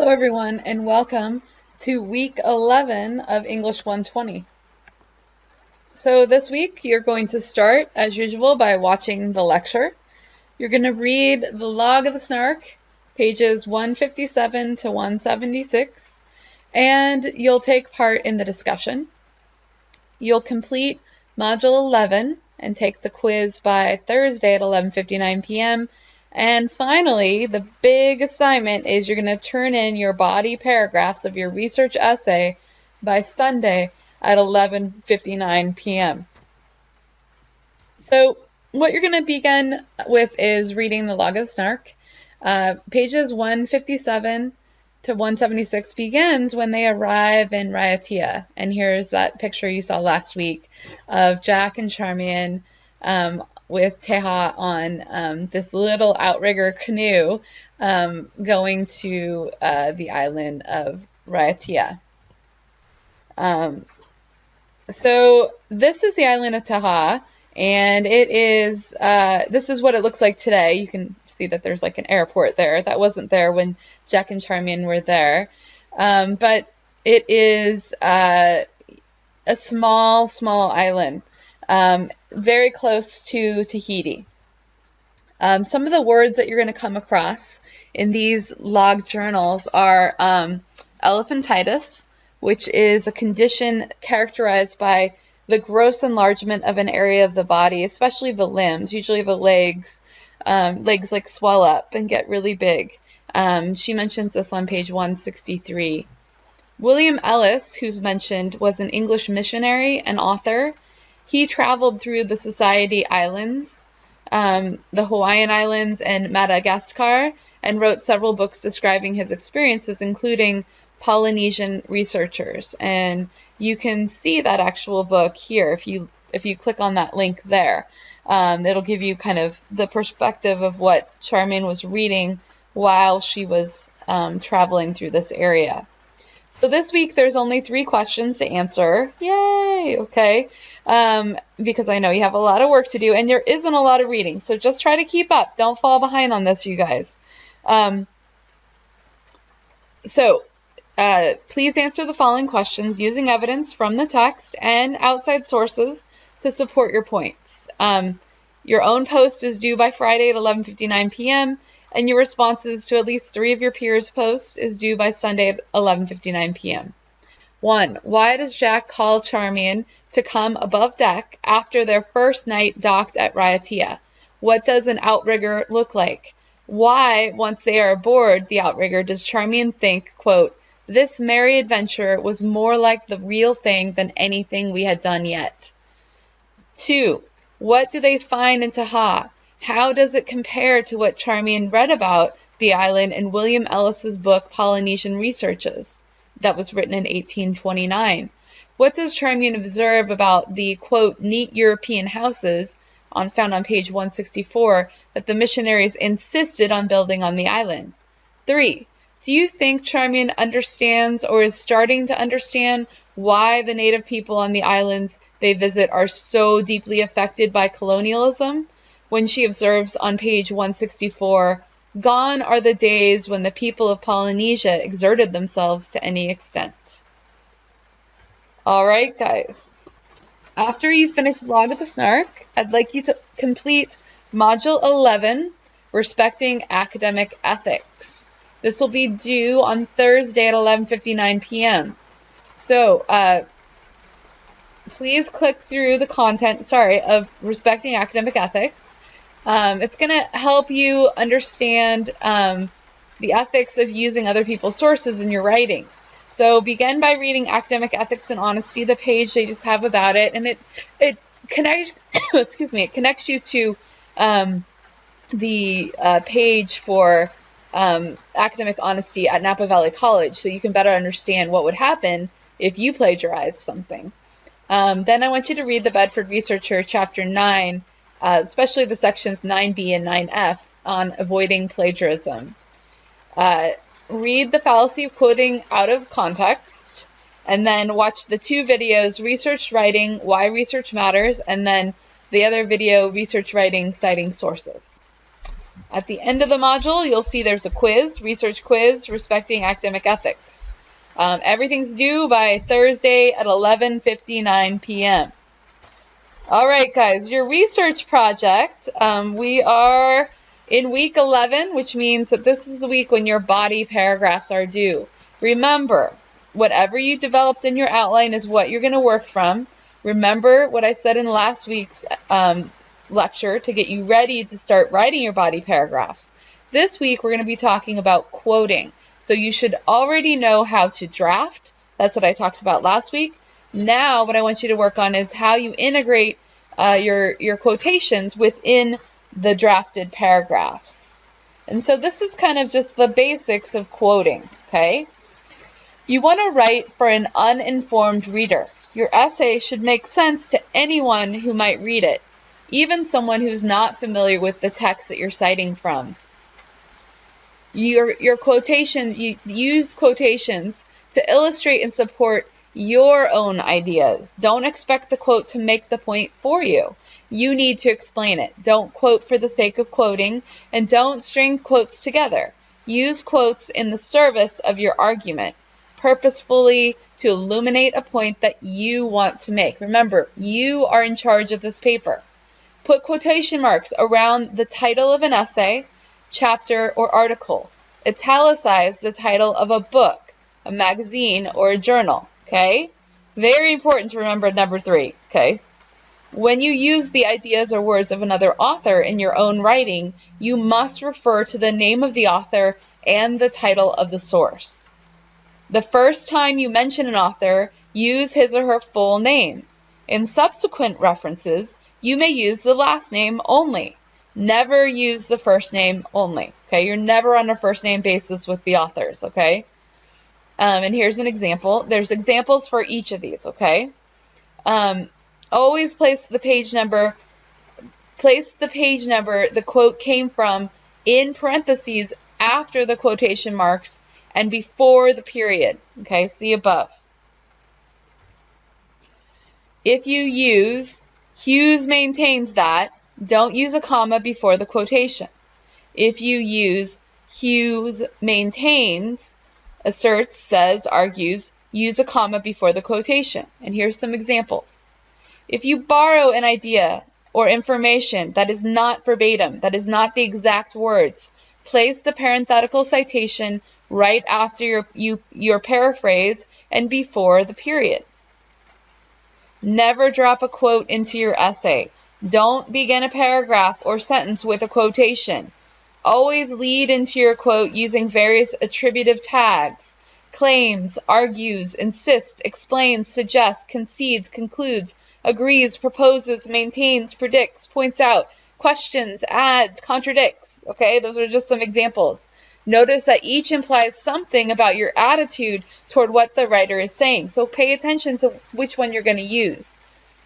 Hello everyone and welcome to week 11 of English 120. So this week you're going to start as usual by watching the lecture. You're going to read the Log of the Snark, pages 157 to 176, and you'll take part in the discussion. You'll complete module 11 and take the quiz by Thursday at 11:59 p.m. And finally, the big assignment is you're going to turn in your body paragraphs of your research essay by Sunday at 11:59 p.m. So what you're going to begin with is reading the Log of the Snark. Pages 157 to 176 begins when they arrive in Raiatea. And here's that picture you saw last week of Jack and Charmian with Teha on this little outrigger canoe going to the island of Raiatea. So this is the island of Teha, and it is, this is what it looks like today. You can see that there's like an airport there. That wasn't there when Jack and Charmian were there. But it is a small island. Very close to Tahiti. Some of the words that you're going to come across in these log journals are elephantitis, which is a condition characterized by the gross enlargement of an area of the body, especially the limbs. Usually the legs like swell up and get really big. She mentions this on page 163. William Ellis, who's mentioned, was an English missionary and author. He traveled through the Society Islands, the Hawaiian Islands, and Madagascar, and wrote several books describing his experiences, including Polynesian Researchers. And you can see that actual book here if you click on that link there. It'll give you kind of the perspective of what Charmian was reading while she was traveling through this area. So this week there's only 3 questions to answer. Yay! Okay. Because I know you have a lot of work to do and there isn't a lot of reading. So just try to keep up. Don't fall behind on this, you guys. Please answer the following questions using evidence from the text and outside sources to support your points. Your own post is due by Friday at 11:59 p.m. and your responses to at least 3 of your peers' posts is due by Sunday at 11:59 p.m. 1. Why does Jack call Charmian to come above deck after their first night docked at Raiatea? What does an outrigger look like? Why, once they are aboard the outrigger, does Charmian think, quote, this merry adventure was more like the real thing than anything we had done yet? 2. What do they find in Teha? How does it compare to what Charmian read about the island in William Ellis's book Polynesian Researches that was written in 1829? What does Charmian observe about the, quote, neat European houses found on page 164 that the missionaries insisted on building on the island? 3. Do you think Charmian understands or is starting to understand why the native people on the islands they visit are so deeply affected by colonialism? When she observes on page 164, gone are the days when the people of Polynesia exerted themselves to any extent. All right, guys. After you finish Log of the Snark, I'd like you to complete Module 11, Respecting Academic Ethics. This will be due on Thursday at 11:59 p.m. So, please click through the content, of Respecting Academic Ethics. It's going to help you understand the ethics of using other people's sources in your writing. So begin by reading Academic Ethics and Honesty, the page they just have about it, and it connects it connects you to the page for academic honesty at Napa Valley College, so you can better understand what would happen if you plagiarized something. Then I want you to read the Bedford Researcher, Chapter 9, especially the sections 9b and 9f on avoiding plagiarism. Read The Fallacy of Quoting Out of Context, and then watch the 2 videos, Research Writing, Why Research Matters, and then the other video, Research Writing, Citing Sources. At the end of the module, you'll see there's a quiz, research quiz, respecting academic ethics. Everything's due by Thursday at 11:59 p.m. All right, guys, your research project, we are in week 11, which means that this is the week when your body paragraphs are due. Remember, whatever you developed in your outline is what you're going to work from. Remember what I said in last week's lecture to get you ready to start writing your body paragraphs. This week, we're going to be talking about quoting. So you should already know how to draft. That's what I talked about last week. Now, what I want you to work on is how you integrate your quotations within the drafted paragraphs. And so this is kind of just the basics of quoting, okay? You want to write for an uninformed reader. Your essay should make sense to anyone who might read it, even someone who's not familiar with the text that you're citing from. Your quotation, you use quotations to illustrate and support your own ideas. Don't expect the quote to make the point for you. You need to explain it. Don't quote for the sake of quoting, and don't string quotes together. Use quotes in the service of your argument, purposefully to illuminate a point that you want to make. Remember, you are in charge of this paper. Put quotation marks around the title of an essay, chapter, or article. Italicize the title of a book, a magazine, or a journal, okay? Very important to remember number 3, okay? When you use the ideas or words of another author in your own writing, you must refer to the name of the author and the title of the source. The first time you mention an author, use his or her full name. In subsequent references, you may use the last name only. Never use the first name only, okay? You're never on a first name basis with the authors, okay? And here's an example. There's examples for each of these, okay? Always place the page number the quote came from in parentheses after the quotation marks and before the period, okay? See above. If you use Hughes maintains that, don't use a comma before the quotation. If you use Hughes maintains, asserts, says, argues, use a comma before the quotation. And here's some examples. If you borrow an idea or information that is not verbatim, that is not the exact words, place the parenthetical citation right after your paraphrase and before the period. Never drop a quote into your essay. Don't begin a paragraph or sentence with a quotation. Always lead into your quote using various attributive tags. Claims, argues, insists, explains, suggests, concedes, concludes, agrees, proposes, maintains, predicts, points out, questions, adds, contradicts. Okay, those are just some examples. Notice that each implies something about your attitude toward what the writer is saying. So pay attention to which one you're going to use.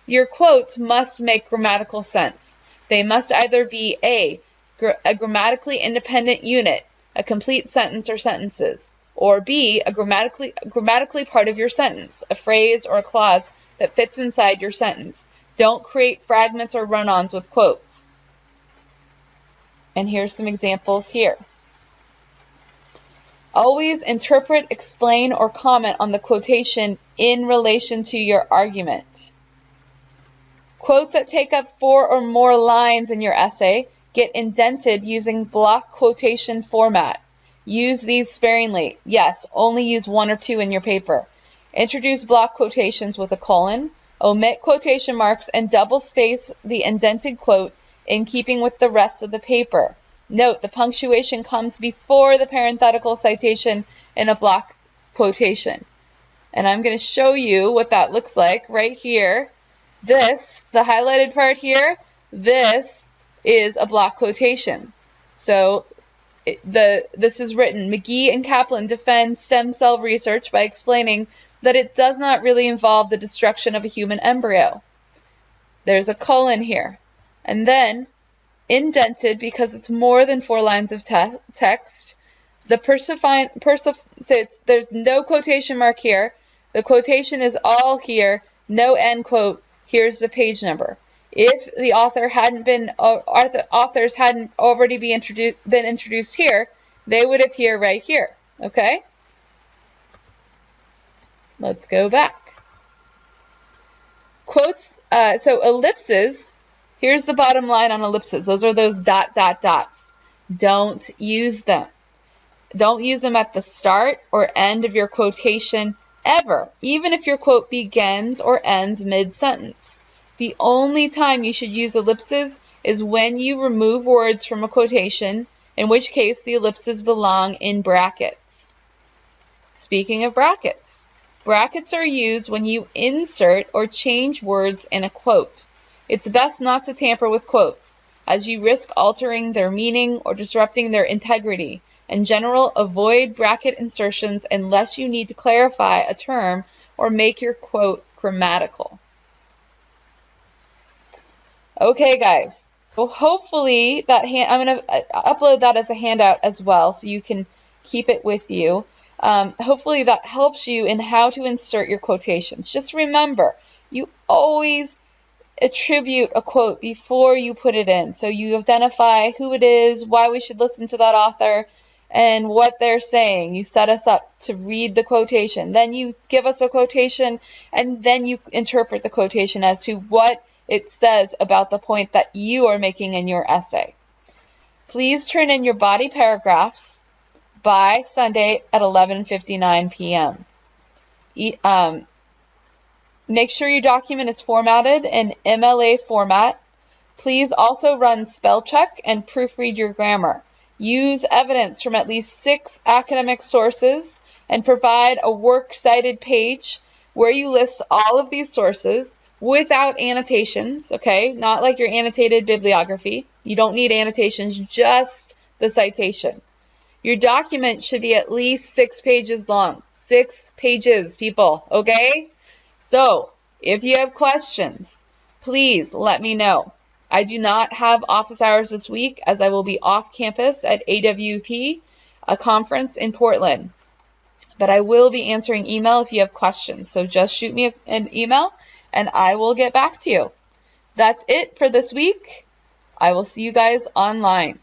Your quotes must make grammatical sense. They must either be a grammatically independent unit, a complete sentence or sentences, or B, a grammatically part of your sentence, a phrase or a clause that fits inside your sentence. Don't create fragments or run-ons with quotes. And here's some examples here. Always interpret, explain, or comment on the quotation in relation to your argument. Quotes that take up 4 or more lines in your essay get indented using block quotation format. Use these sparingly. Yes, only use 1 or 2 in your paper. Introduce block quotations with a colon. Omit quotation marks and double space the indented quote in keeping with the rest of the paper. Note, the punctuation comes before the parenthetical citation in a block quotation. And I'm going to show you what that looks like right here. This, the highlighted part here, this is a block quotation. So this is written, McGee and Kaplan defend stem cell research by explaining that it does not really involve the destruction of a human embryo. There's a colon here. And then, indented because it's more than 4 lines of text, there's no quotation mark here. The quotation is all here, no end quote. Here's the page number. If the authors hadn't already been introduced here, they would appear right here. Okay? Let's go back. Quotes, so ellipses, here's the bottom line on ellipses. Those are those ... dots. Don't use them. Don't use them at the start or end of your quotation ever, even if your quote begins or ends mid-sentence. The only time you should use ellipses is when you remove words from a quotation, in which case the ellipses belong in brackets. Speaking of brackets, brackets are used when you insert or change words in a quote. It's best not to tamper with quotes, as you risk altering their meaning or disrupting their integrity. In general, avoid bracket insertions unless you need to clarify a term or make your quote grammatical. Okay, guys, so hopefully that I'm going to upload that as a handout as well, so you can keep it with you. Hopefully that helps you in how to insert your quotations. Just remember, you always attribute a quote before you put it in. So you identify who it is, why we should listen to that author, and what they're saying. You set us up to read the quotation. Then you give us a quotation, and then you interpret the quotation as to what it says about the point that you are making in your essay. Please turn in your body paragraphs by Sunday at 11:59 p.m. Make sure your document is formatted in MLA format. Please also run spell check and proofread your grammar. Use evidence from at least 6 academic sources and provide a works cited page where you list all of these sources without annotations, okay? Not like your annotated bibliography. You don't need annotations, just the citation. Your document should be at least 6 pages long. 6 pages, people, okay? So, if you have questions, please let me know. I do not have office hours this week, as I will be off campus at AWP, a conference in Portland. But I will be answering email if you have questions. So just shoot me an email and I will get back to you. That's it for this week. I will see you guys online.